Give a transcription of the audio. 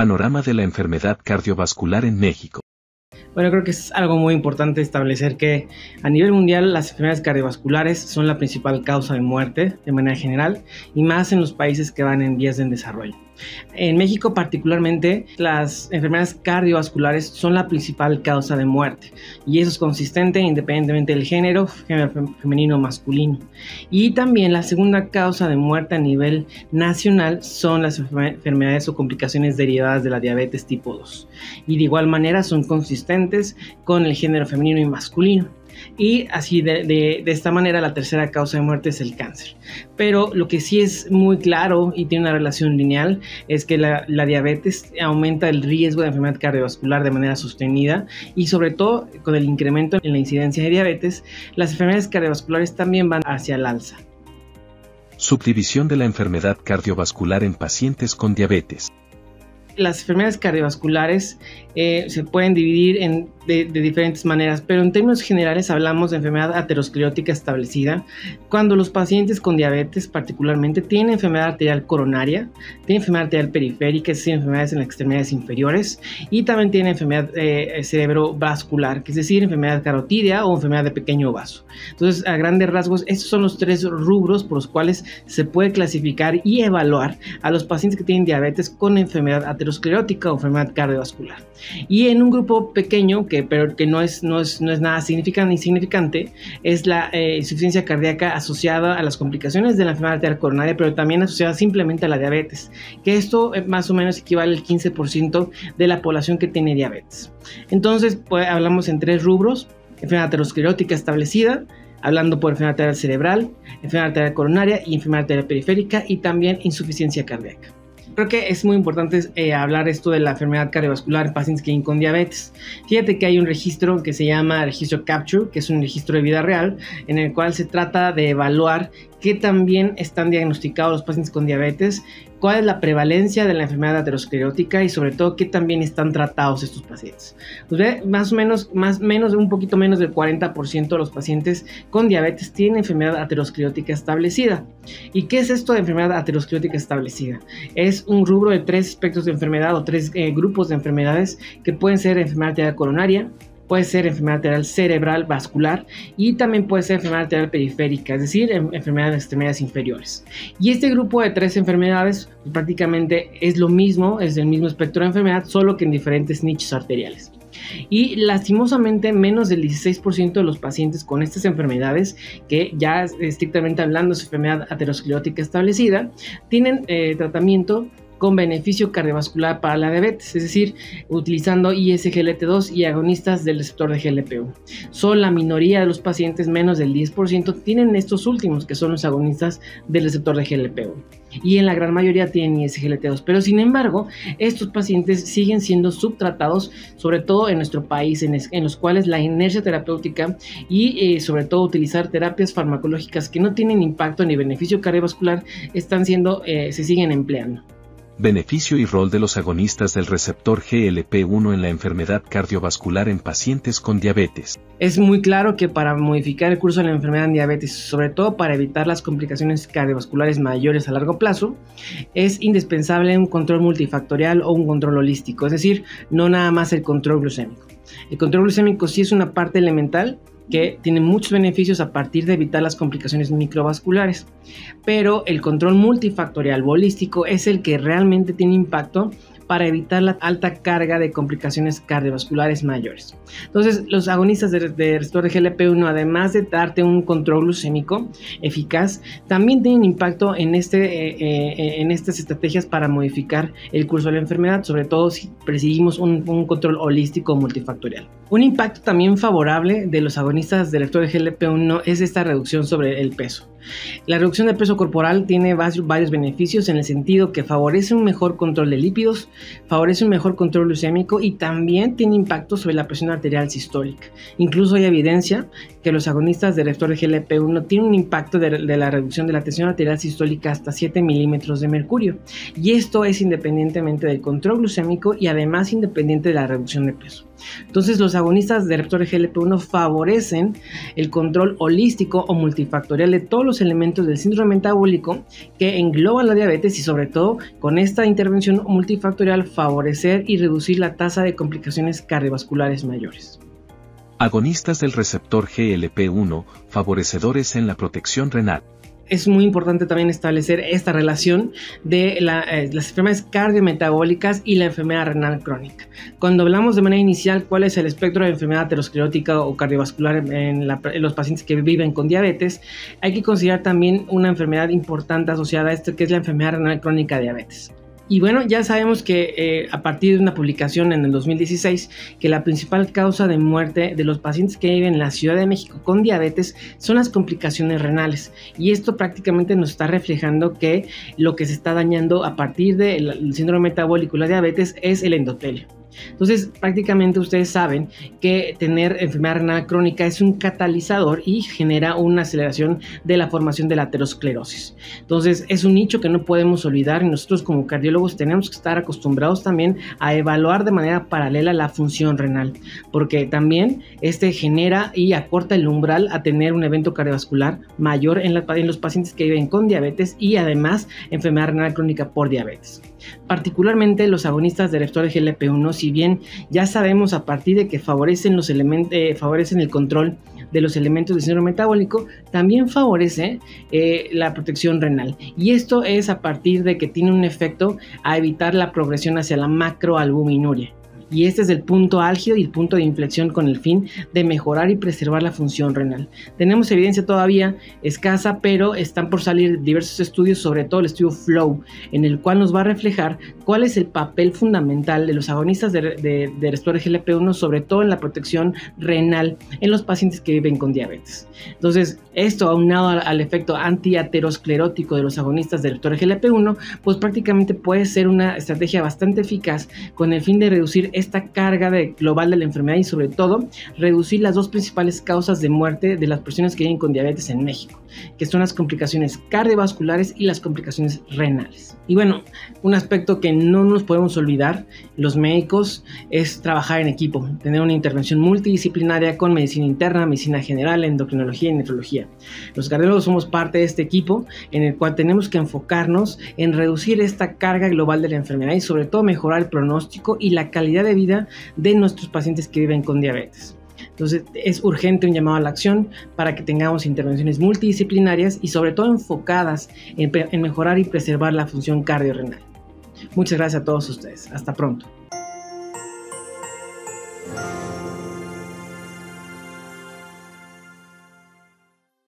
Panorama de la enfermedad cardiovascular en México. Bueno, creo que es algo muy importante establecer que a nivel mundial las enfermedades cardiovasculares son la principal causa de muerte de manera general y más en los países que van en vías de desarrollo. En México particularmente las enfermedades cardiovasculares son la principal causa de muerte y eso es consistente independientemente del género femenino o masculino. Y también la segunda causa de muerte a nivel nacional son las enfermedades o complicaciones derivadas de la diabetes tipo 2 y de igual manera son consistentes con el género femenino y masculino. Y así de esta manera la tercera causa de muerte es el cáncer. Pero lo que sí es muy claro y tiene una relación lineal es que la diabetes aumenta el riesgo de enfermedad cardiovascular de manera sostenida y sobre todo con el incremento en la incidencia de diabetes, las enfermedades cardiovasculares también van hacia el alza. Subdivisión de la enfermedad cardiovascular en pacientes con diabetes. Las enfermedades cardiovasculares se pueden dividir de diferentes maneras, pero en términos generales hablamos de enfermedad aterosclerótica establecida cuando los pacientes con diabetes particularmente tienen enfermedad arterial coronaria, tienen enfermedad arterial periférica, es decir, enfermedades en las extremidades inferiores y también tienen enfermedad cerebrovascular, que es decir, enfermedad carotídea o enfermedad de pequeño vaso. Entonces, a grandes rasgos, estos son los tres rubros por los cuales se puede clasificar y evaluar a los pacientes que tienen diabetes con enfermedad aterosclerótica o enfermedad cardiovascular. Y en un grupo pequeño, pero que no es nada insignificante, es la insuficiencia cardíaca asociada a las complicaciones de la enfermedad arterial coronaria, pero también asociada simplemente a la diabetes, que esto más o menos equivale al 15% de la población que tiene diabetes. Entonces, pues, hablamos en tres rubros: enfermedad aterosclerótica establecida, hablando por enfermedad arterial cerebral, enfermedad arterial coronaria y enfermedad arterial periférica, y también insuficiencia cardíaca. Creo que es muy importante hablar esto de la enfermedad cardiovascular en pacientes que viven con diabetes. Fíjate que hay un registro que se llama registro CAPTURE, que es un registro de vida real, en el cual se trata de evaluar qué también están diagnosticados los pacientes con diabetes, cuál es la prevalencia de la enfermedad aterosclerótica y sobre todo qué también están tratados estos pacientes. Pues más o menos, un poquito menos del 40% de los pacientes con diabetes tienen enfermedad aterosclerótica establecida. ¿Y qué es esto de enfermedad aterosclerótica establecida? Es un rubro de tres espectros de enfermedad o tres grupos de enfermedades que pueden ser enfermedad arterial coronaria, puede ser enfermedad arterial cerebral vascular y también puede ser enfermedad arterial periférica, es decir, enfermedad de extremidades inferiores. Y este grupo de tres enfermedades pues, prácticamente es lo mismo, es el mismo espectro de enfermedad, solo que en diferentes nichos arteriales. Y lastimosamente menos del 16% de los pacientes con estas enfermedades, que ya estrictamente hablando es enfermedad aterosclerótica establecida, tienen tratamiento con beneficio cardiovascular para la diabetes, es decir, utilizando ISGLT2 y agonistas del receptor de GLP-1. Solo la minoría de los pacientes, menos del 10%, tienen estos últimos, que son los agonistas del receptor de GLP-1. Y en la gran mayoría tienen ISGLT2, pero sin embargo, estos pacientes siguen siendo subtratados, sobre todo en nuestro país, en los cuales la inercia terapéutica y sobre todo utilizar terapias farmacológicas que no tienen impacto ni beneficio cardiovascular, se siguen empleando. Beneficio y rol de los agonistas del receptor GLP-1 en la enfermedad cardiovascular en pacientes con diabetes. Es muy claro que para modificar el curso de la enfermedad en diabetes, sobre todo para evitar las complicaciones cardiovasculares mayores a largo plazo, es indispensable un control multifactorial o un control holístico, es decir, no nada más el control glucémico. El control glucémico sí es una parte elemental que tiene muchos beneficios a partir de evitar las complicaciones microvasculares, pero el control multifactorial o holístico es el que realmente tiene impacto para evitar la alta carga de complicaciones cardiovasculares mayores. Entonces, los agonistas de receptor de GLP-1, además de darte un control glucémico eficaz, también tienen impacto en estas estrategias para modificar el curso de la enfermedad, sobre todo si perseguimos un control holístico multifactorial. Un impacto también favorable de los agonistas del receptor de GLP-1 es esta reducción sobre el peso. La reducción de peso corporal tiene varios beneficios en el sentido que favorece un mejor control de lípidos, favorece un mejor control glucémico y también tiene impacto sobre la presión arterial sistólica. Incluso hay evidencia que los agonistas del receptor GLP-1 tienen un impacto de la reducción de la tensión arterial sistólica hasta 7 milímetros de mercurio, y esto es independientemente del control glucémico y además independiente de la reducción de peso. Entonces, los agonistas de receptor GLP-1 favorecen el control holístico o multifactorial de todos los elementos del síndrome metabólico que engloban la diabetes, y sobre todo con esta intervención multifactorial favorecer y reducir la tasa de complicaciones cardiovasculares mayores. Agonistas del receptor GLP-1, favorecedores en la protección renal. Es muy importante también establecer esta relación de las enfermedades cardiometabólicas y la enfermedad renal crónica. Cuando hablamos de manera inicial cuál es el espectro de enfermedad aterosclerótica o cardiovascular en los pacientes que viven con diabetes, hay que considerar también una enfermedad importante asociada a esto, que es la enfermedad renal crónica diabetes. Y bueno, ya sabemos que a partir de una publicación en el 2016, que la principal causa de muerte de los pacientes que viven en la Ciudad de México con diabetes son las complicaciones renales. Y esto prácticamente nos está reflejando que lo que se está dañando a partir del síndrome metabólico y la diabetes es el endotelio. Entonces, prácticamente ustedes saben que tener enfermedad renal crónica es un catalizador y genera una aceleración de la formación de la aterosclerosis. Entonces, es un nicho que no podemos olvidar, y nosotros como cardiólogos tenemos que estar acostumbrados también a evaluar de manera paralela la función renal, porque también genera y acorta el umbral a tener un evento cardiovascular mayor en los pacientes que viven con diabetes y además enfermedad renal crónica por diabetes. Particularmente los agonistas del receptor GLP-1, si bien ya sabemos a partir de que favorecen el control de los elementos del síndrome metabólico, también favorece la protección renal, y esto es a partir de que tiene un efecto a evitar la progresión hacia la macroalbuminuria. Y este es el punto álgido y el punto de inflexión con el fin de mejorar y preservar la función renal. Tenemos evidencia todavía escasa, pero están por salir diversos estudios, sobre todo el estudio FLOW, en el cual nos va a reflejar cuál es el papel fundamental de los agonistas de receptor GLP-1, sobre todo en la protección renal en los pacientes que viven con diabetes. Entonces, esto aunado al efecto antiaterosclerótico de los agonistas del receptor GLP-1, pues prácticamente puede ser una estrategia bastante eficaz con el fin de reducir esta carga global de la enfermedad y sobre todo reducir las dos principales causas de muerte de las personas que viven con diabetes en México, que son las complicaciones cardiovasculares y las complicaciones renales. Y bueno, un aspecto que no nos podemos olvidar los médicos es trabajar en equipo, tener una intervención multidisciplinaria con medicina interna, medicina general, endocrinología y nefrología. Los cardiólogos somos parte de este equipo en el cual tenemos que enfocarnos en reducir esta carga global de la enfermedad y sobre todo mejorar el pronóstico y la calidad de vida de nuestros pacientes que viven con diabetes. Entonces es urgente un llamado a la acción para que tengamos intervenciones multidisciplinarias y sobre todo enfocadas en mejorar y preservar la función cardiorrenal. Muchas gracias a todos ustedes. Hasta pronto.